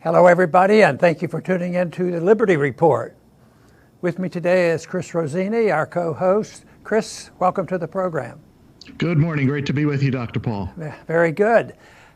Hello, everybody, and thank you for tuning in to the Liberty Report. With me today is Chris Rossini, our co-host. Chris, welcome to the program. Good morning. Great to be with you, Dr. Paul. Very good.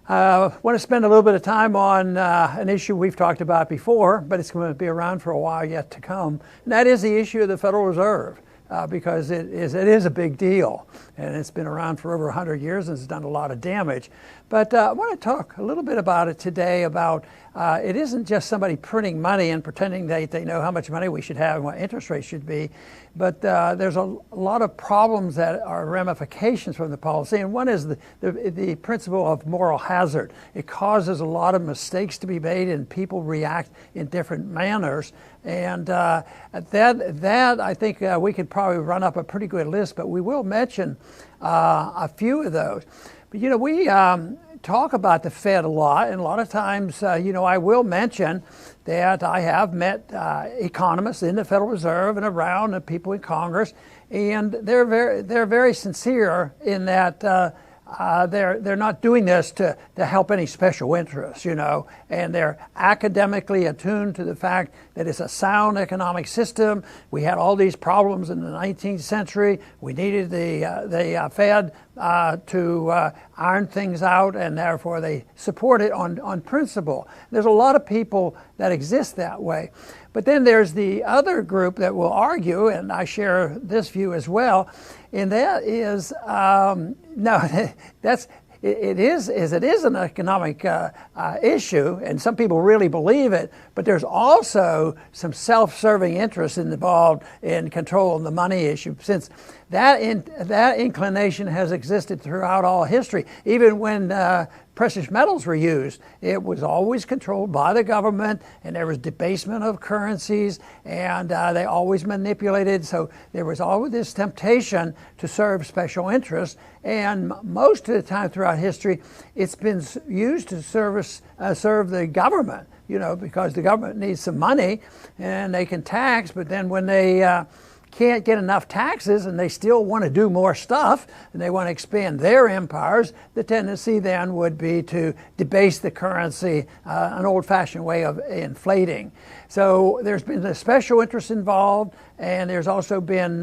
I want to spend a little bit of time on an issue we've talked about before, but it's going to be around for a while yet to come, and that is the issue of the Federal Reserve. Because it is a big deal, and it's been around for over 100 years and it's done a lot of damage. But I want to talk a little bit about it today about it isn't just somebody printing money and pretending they know how much money we should have and what interest rates should be, but there's a lot of problems that are ramifications from the policy, and one is the principle of moral hazard. It causes a lot of mistakes to be made and people react in different manners. And that I think we could probably run up a pretty good list, but we will mention a few of those. But we talk about the Fed a lot, and a lot of times I will mention that I have met economists in the Federal Reserve and around, and people in Congress, and they're very sincere in that they're not doing this to help any special interests, and they're academically attuned to the fact that it's a sound economic system. We had all these problems in the 19th century. We needed the Fed to iron things out, and therefore they support it on principle. There's a lot of people that exist that way. But then there's the other group that will argue, and I share this view as well, and that is, it is an economic issue, and some people really believe it, but there's also some self-serving interest involved in controlling the money issue, since that inclination has existed throughout all history. Even when precious metals were used, it was always controlled by the government, and there was debasement of currencies, and they always manipulated. So there was always this temptation to serve special interests, and most of the time throughout history, it's been used to serve the government, because the government needs some money, and they can tax, but then when they can't get enough taxes and they still want to do more stuff and they want to expand their empires, the tendency then would be to debase the currency, an old-fashioned way of inflating. So there's been a special interest involved, and there's also been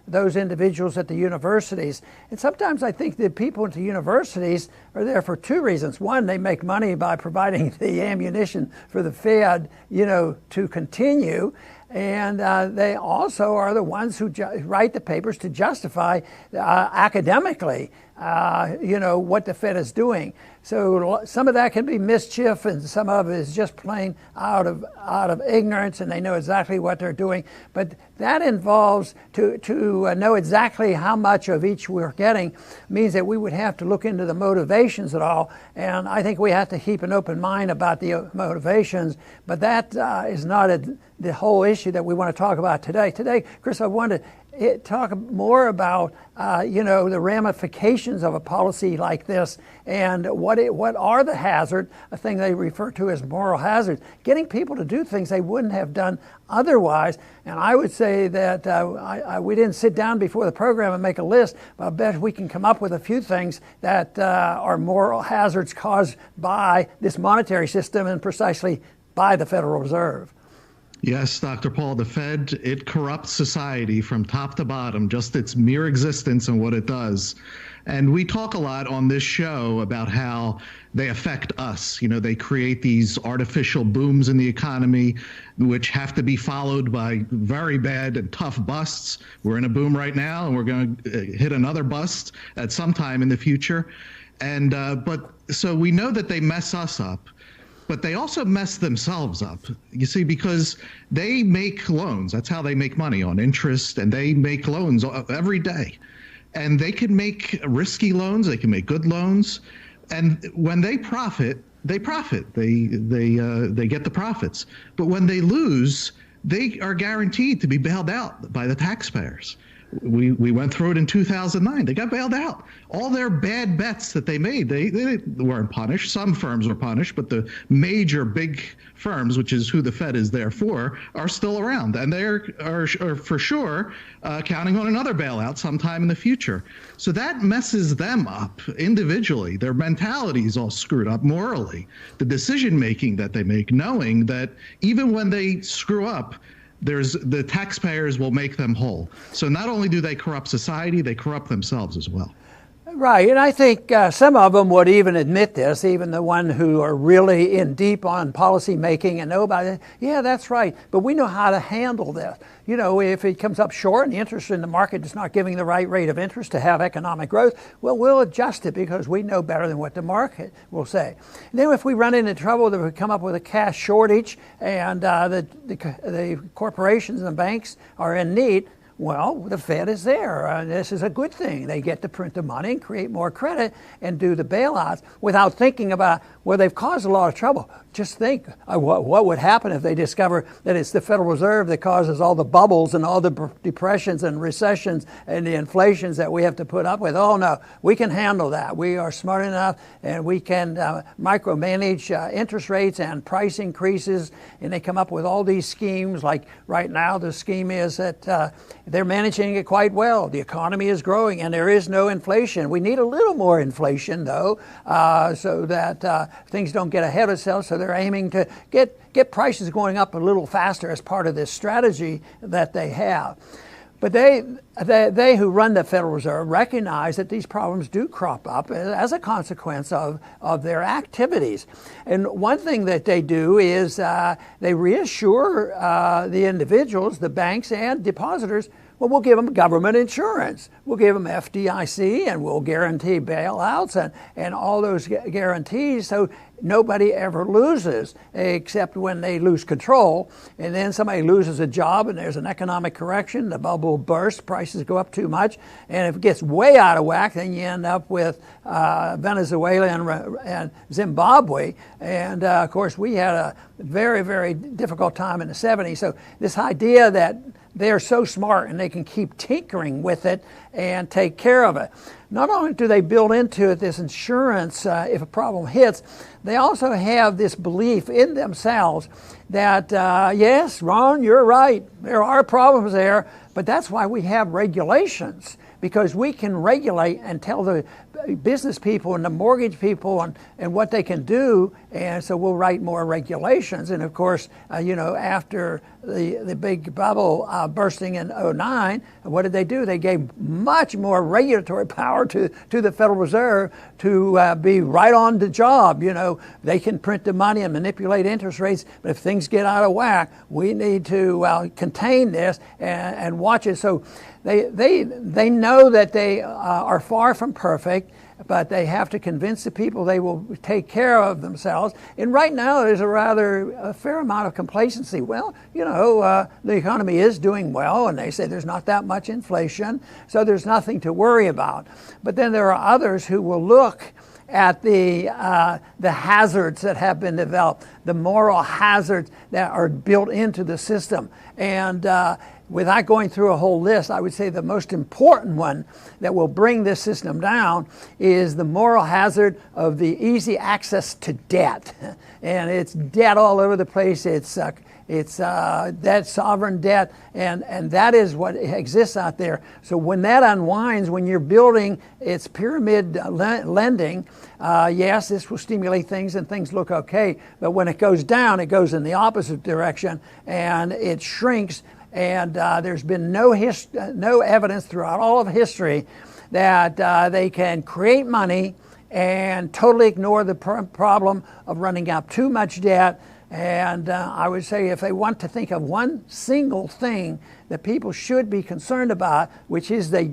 those individuals at the universities. And sometimes I think the people at the universities are there for two reasons. One, they make money by providing the ammunition for the Fed, to continue. And they also are the ones who write the papers to justify academically, what the Fed is doing. So some of that can be mischief, and some of it is just plain out of ignorance, and they know exactly what they're doing. But that involves to know exactly how much of each we're getting means that we would have to look into the motivations at all. And I think we have to keep an open mind about the motivations. But that is not the whole issue that we want to talk about today. Today, Chris, I wanted to talk more about the ramifications of a policy like this, and what are the hazards, a thing they refer to as moral hazards, getting people to do things they wouldn't have done otherwise. And I would say that we didn't sit down before the program and make a list, but I bet we can come up with a few things that are moral hazards caused by this monetary system, and precisely by the Federal Reserve. Yes, Dr. Paul, the Fed, it corrupts society from top to bottom, just its mere existence and what it does. And we talk a lot on this show about how they affect us. They create these artificial booms in the economy, which have to be followed by very bad and tough busts. We're in a boom right now, and we're going to hit another bust at some time in the future. And but so we know that they mess us up. But they also mess themselves up, you see, because they make loans. That's how they make money, on interest, and they make loans every day. And they can make risky loans, they can make good loans, and when they profit, they profit. They get the profits. But when they lose, they are guaranteed to be bailed out by the taxpayers. We went through it in 2009. They got bailed out. All their bad bets that they made, they weren't punished. Some firms were punished, but the major big firms, which is who the Fed is there for, are still around. And they are for sure counting on another bailout sometime in the future. So that messes them up individually. Their mentality is all screwed up morally. The decision making that they make, knowing that even when they screw up, the taxpayers will make them whole. So not only do they corrupt society, they corrupt themselves as well. Right, and I think some of them would even admit this, even the one who are really in deep on policy making and know about it. Yeah, that's right, but we know how to handle this. You know, if it comes up short and the interest in the market is not giving the right rate of interest to have economic growth, well, we'll adjust it because we know better than what the market will say. And then if we run into trouble that we come up with a cash shortage and the corporations and banks are in need, well, the Fed is there. This is a good thing. They get to print the money and create more credit and do the bailouts without thinking about, well, they've caused a lot of trouble. Just think what would happen if they discover that it's the Federal Reserve that causes all the bubbles and all the depressions and recessions and the inflations that we have to put up with. Oh, no, we can handle that. We are smart enough and we can micromanage interest rates and price increases. And they come up with all these schemes. Like right now, the scheme is that they're managing it quite well. The economy is growing and there is no inflation. We need a little more inflation, though, so that things don't get ahead of themselves. So they're aiming to get prices going up a little faster as part of this strategy that they have. But they who run the Federal Reserve recognize that these problems do crop up as a consequence of their activities. And one thing that they do is they reassure the individuals, the banks and depositors, well, we'll give them government insurance. We'll give them FDIC and we'll guarantee bailouts and all those guarantees so nobody ever loses except when they lose control. And then somebody loses a job and there's an economic correction, the bubble bursts, prices go up too much. And if it gets way out of whack, then you end up with Venezuela and Zimbabwe. And of course, we had a very, very difficult time in the 70s. So this idea that they're so smart and they can keep tinkering with it and take care of it. Not only do they build into it this insurance if a problem hits, they also have this belief in themselves that, yes, Ron, you're right, there are problems there, but that's why we have regulations, because we can regulate and tell the business people and the mortgage people and what they can do, and so we'll write more regulations. And of course, after the big bubble bursting in 2009, what did they do? They gave much more regulatory power to the Federal Reserve to be right on the job. They can print the money and manipulate interest rates, but if things get out of whack, we need to contain this and watch it. So they know that they are far from perfect, but they have to convince the people they will take care of themselves. And right now, there's a fair amount of complacency. Well, the economy is doing well, and they say there's not that much inflation, so there's nothing to worry about. But then there are others who will look at the hazards that have been developed, the moral hazards that are built into the system. And without going through a whole list, I would say the most important one that will bring this system down is the moral hazard of the easy access to debt. And it's debt all over the place. It's debt, sovereign debt, and that is what exists out there. So when that unwinds, when you're building its pyramid lending, yes, this will stimulate things and things look okay. But when it goes down, it goes in the opposite direction and it shrinks. And there's been no evidence throughout all of history that they can create money and totally ignore the problem of running up too much debt. And I would say if they want to think of one single thing that people should be concerned about, which is the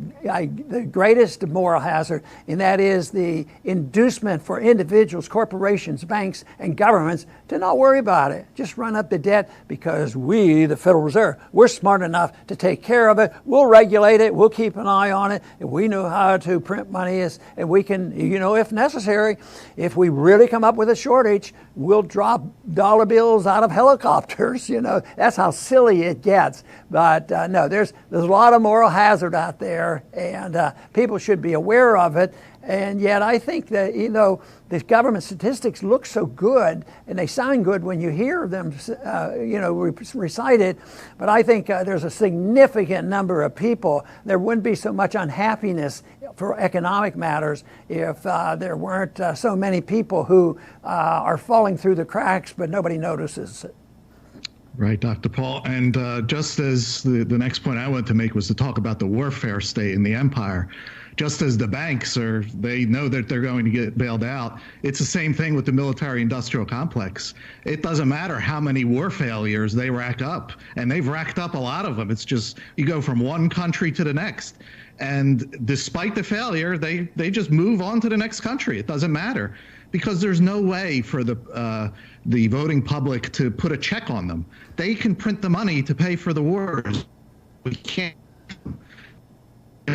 greatest moral hazard, and that is the inducement for individuals, corporations, banks, and governments to not worry about it. Just run up the debt because we, the Federal Reserve, we're smart enough to take care of it. We'll regulate it. We'll keep an eye on it. And we know how to print money, and we can, if necessary, if we really come up with a shortage, we'll drop dollar bills out of helicopters. That's how silly it gets. But But no, there's a lot of moral hazard out there, and people should be aware of it. And yet I think that, the government statistics look so good, and they sound good when you hear them, recited. But I think there's a significant number of people. There wouldn't be so much unhappiness for economic matters if there weren't so many people who are falling through the cracks, but nobody notices it. Right, Dr. Paul. And just as the next point I wanted to make was to talk about the warfare state in the empire. Just as the banks they know that they're going to get bailed out, it's the same thing with the military-industrial complex. It doesn't matter how many war failures they rack up, and they've racked up a lot of them. It's just you go from one country to the next. And despite the failure, they just move on to the next country. It doesn't matter, because there's no way for the voting public to put a check on them. They can print the money to pay for the wars. We can't.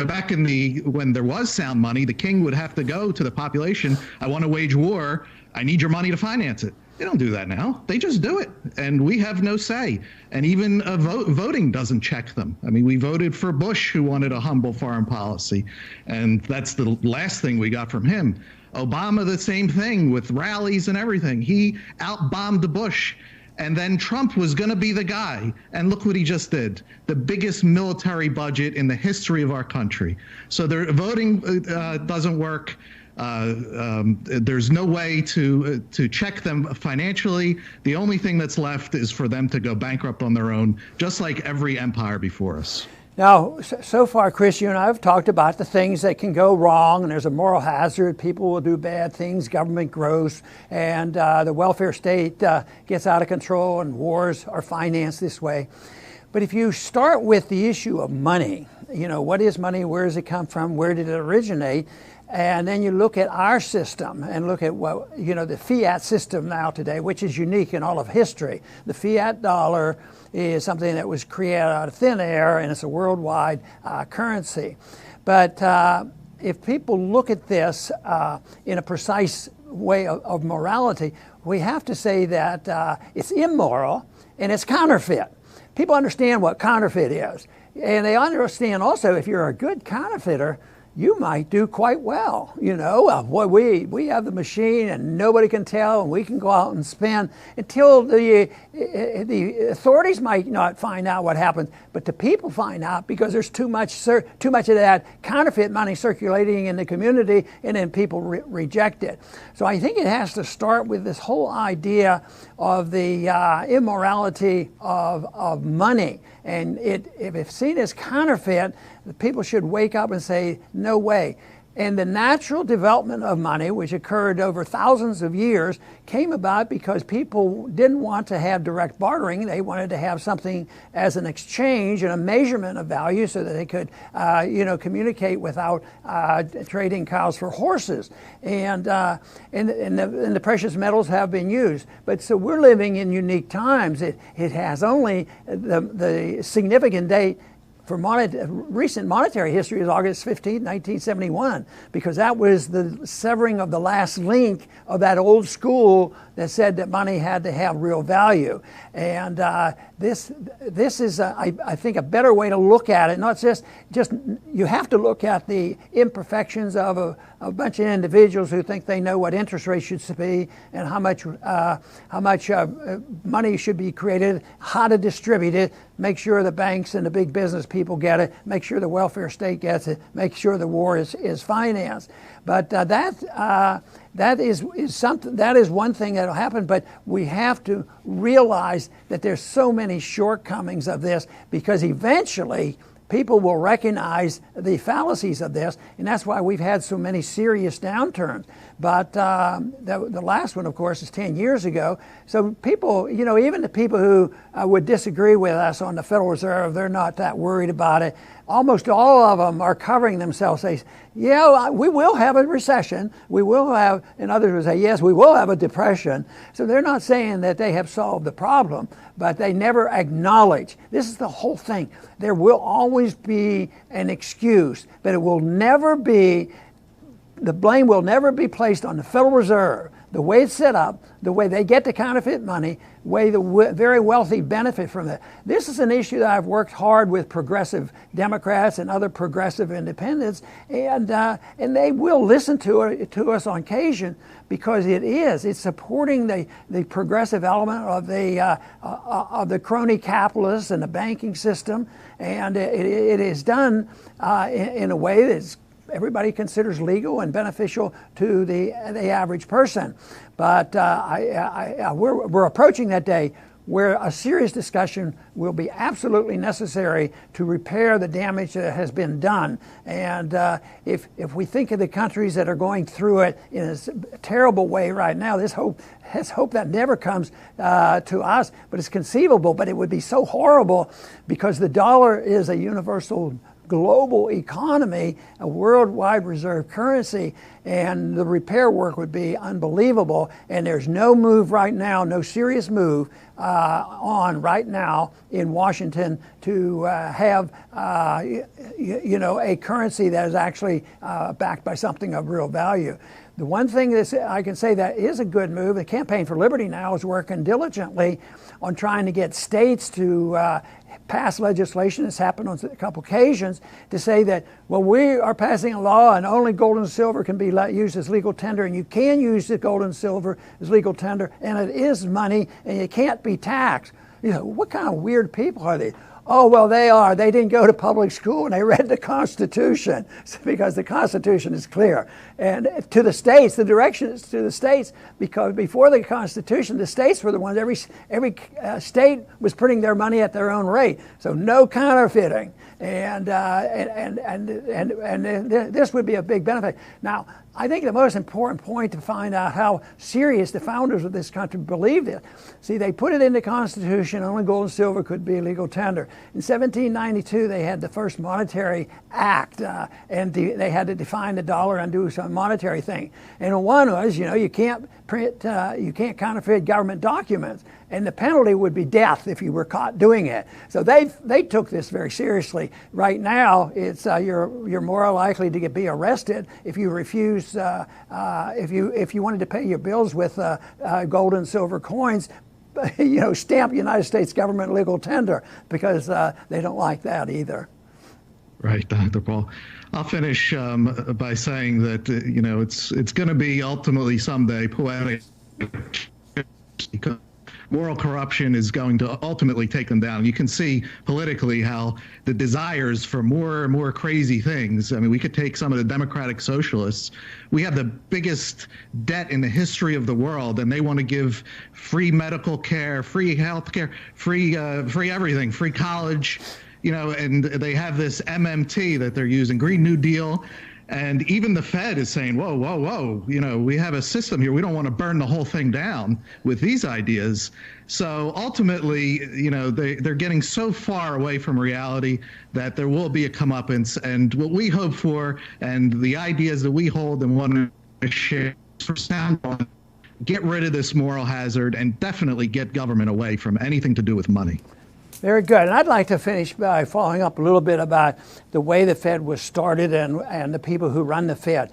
Back when there was sound money, the king would have to go to the population. I want to wage war. I need your money to finance it. They don't do that now. They just do it, and we have no say. And even voting doesn't check them. I mean, we voted for Bush, who wanted a humble foreign policy, and that's the last thing we got from him. Obama, the same thing with rallies and everything. He outbombed Bush. And then Trump was going to be the guy. And look what he just did. The biggest military budget in the history of our country. So their voting doesn't work. There's no way to check them financially. The only thing that's left is for them to go bankrupt on their own, just like every empire before us. Now, so far, Chris, you and I have talked about the things that can go wrong, and there's a moral hazard. People will do bad things, government grows, and the welfare state gets out of control, and wars are financed this way. But if you start with the issue of money, what is money, where does it come from, where did it originate? And then you look at our system and look at the fiat system now today, which is unique in all of history. The fiat dollar is something that was created out of thin air, and it's a worldwide currency. But if people look at this in a precise way of morality, we have to say that it's immoral and it's counterfeit. People understand what counterfeit is. And they understand also, if you're a good counterfeiter, you might do quite well. We have the machine and nobody can tell, and we can go out and spend until the authorities might not find out what happens, but the people find out because there's too much of that counterfeit money circulating in the community, and then people reject it. So I think it has to start with this whole idea of the immorality of money. And if it's seen as counterfeit, the people should wake up and say, no way. And the natural development of money, which occurred over thousands of years, came about because people didn't want to have direct bartering. They wanted to have something as an exchange and a measurement of value so that they could, communicate without trading cows for horses. And the precious metals have been used. But so we're living in unique times. It has only the significant date for recent monetary history is August 15, 1971, because that was the severing of the last link of that old school that said that money had to have real value. And this is, I think, a better way to look at it. Not just you have to look at the imperfections of a bunch of individuals who think they know what interest rates should be and how much money should be created, how to distribute it, make sure the banks and the big business people get it, make sure the welfare state gets it, make sure the war is financed. But that is something. That is one thing that will happen. But we have to realize that there's so many shortcomings of this, because eventually people will recognize the fallacies of this, and that's why we've had so many serious downturns. But the last one, of course, is 10 years ago. So people, even the people who would disagree with us on the Federal Reserve, they're not that worried about it. Almost all of them are covering themselves, say, yeah, we will have a recession. We will have, and others will say, yes, we will have a depression. So they're not saying that they have solved the problem, but they never acknowledge. This is the whole thing. There will always be an excuse, but it will never be the blame will never be placed on the Federal Reserve. The way it's set up, the way they get the counterfeit money, the way the very wealthy benefit from it. This is an issue that I've worked hard with progressive Democrats and other progressive independents, and they will listen to us on occasion, because it's supporting the progressive element of the crony capitalists and the banking system, and it is done in a way that's everybody considers legal and beneficial to the average person. But we're approaching that day where a serious discussion will be absolutely necessary to repair the damage that has been done. And if we think of the countries that are going through it in a terrible way right now, let's hope that never comes to us, but it's conceivable. But it would be so horrible, because the dollar is a universal global economy, a worldwide reserve currency, and the repair work would be unbelievable. And there's no move right now, no serious move on right now in Washington to have a currency that is actually backed by something of real value. The one thing that I can say that is a good move, the Campaign for Liberty now is working diligently on trying to get states to pass legislation. It's happened on a couple occasions, to say that, well, we are passing a law and only gold and silver can be used as legal tender, and you can use the gold and silver as legal tender, and it is money, and it can't be taxed. What kind of weird people are they? Oh, well, they are. They didn't go to public school and they read the Constitution, because the Constitution is clear. And to the states, the direction is to the states, because before the Constitution, the states were the ones, every state was putting their money at their own rate. So no counterfeiting. And this would be a big benefit. Now, I think the most important point to find out how serious the founders of this country believed it. See, they put it in the Constitution, only gold and silver could be legal tender. In 1792, they had the first monetary act, and they had to define the dollar and do some monetary thing. And one was, you can't print, you can't counterfeit government documents, and the penalty would be death if you were caught doing it. So they took this very seriously. Right now, it's you're more likely to be arrested if you refuse. If you wanted to pay your bills with gold and silver coins, stamp United States government legal tender, because they don't like that either. Right, Dr. Paul. I'll finish by saying that it's going to be ultimately someday poetic, because moral corruption is going to ultimately take them down. You can see politically how the desires for more and more crazy things. I mean, we could take some of the democratic socialists. We have the biggest debt in the history of the world, and they want to give free medical care, free health care, free everything, free college, and they have this MMT that they're using, Green New Deal. And even the Fed is saying, whoa, whoa, whoa, we have a system here. We don't want to burn the whole thing down with these ideas. So ultimately, they're getting so far away from reality that there will be a comeuppance. And what we hope for, and the ideas that we hold and want to share, for sound on, get rid of this moral hazard and definitely get government away from anything to do with money. Very good. And I'd like to finish by following up a little bit about the way the Fed was started and the people who run the Fed.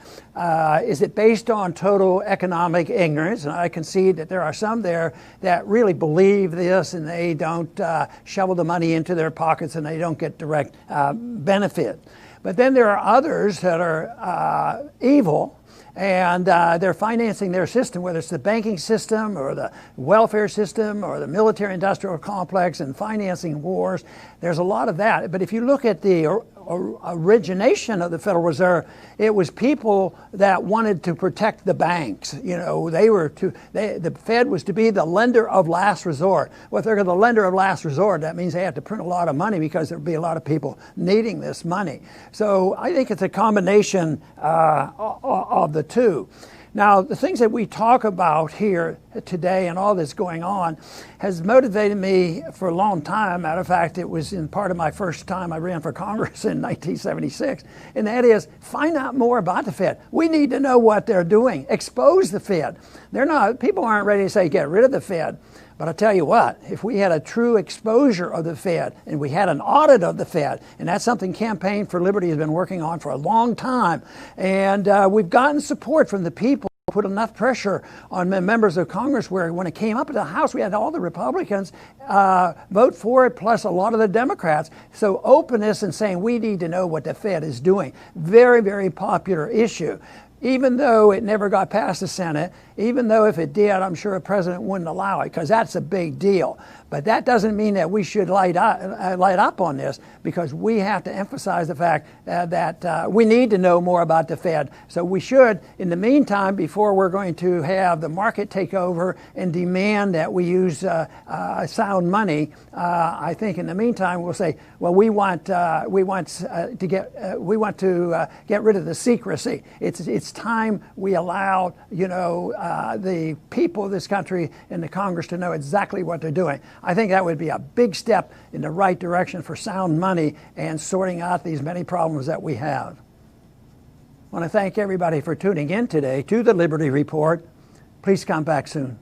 Is it based on total economic ignorance? And I concede that there are some there that really believe this, and they don't shovel the money into their pockets, and they don't get direct benefit. But then there are others that are evil, and they're financing their system, whether it's the banking system or the welfare system or the military-industrial complex, and financing wars. There's a lot of that. But if you look at the origination of the Federal Reserve, it was people that wanted to protect the banks. The Fed was to be the lender of last resort. Well, if they're the lender of last resort, that means they have to print a lot of money, because there'll be a lot of people needing this money. So I think it's a combination of the two. Now, the things that we talk about here today and all that's going on has motivated me for a long time. Matter of fact, it was in part of my first time I ran for Congress in 1976, and that is find out more about the Fed. We need to know what they're doing. Expose the Fed. People aren't ready to say get rid of the Fed, But I tell you what, if we had a true exposure of the Fed and we had an audit of the Fed, and that's something Campaign for Liberty has been working on for a long time, and we've gotten support from the people, put enough pressure on members of Congress where when it came up to the House, we had all the Republicans vote for it, plus a lot of the Democrats. So openness and saying we need to know what the Fed is doing. Very, very popular issue. Even though it never got past the Senate, even though if it did, I'm sure a president wouldn't allow it, because that's a big deal. But that doesn't mean that we should light up on this, because we have to emphasize the fact that we need to know more about the Fed. So we should, in the meantime, before we're going to have the market take over and demand that we use sound money, I think in the meantime we'll say, well, we want to get rid of the secrecy. It's time we allow the people of this country and the Congress to know exactly what they're doing. I think that would be a big step in the right direction for sound money and sorting out these many problems that we have. I want to thank everybody for tuning in today to the Liberty Report. Please come back soon.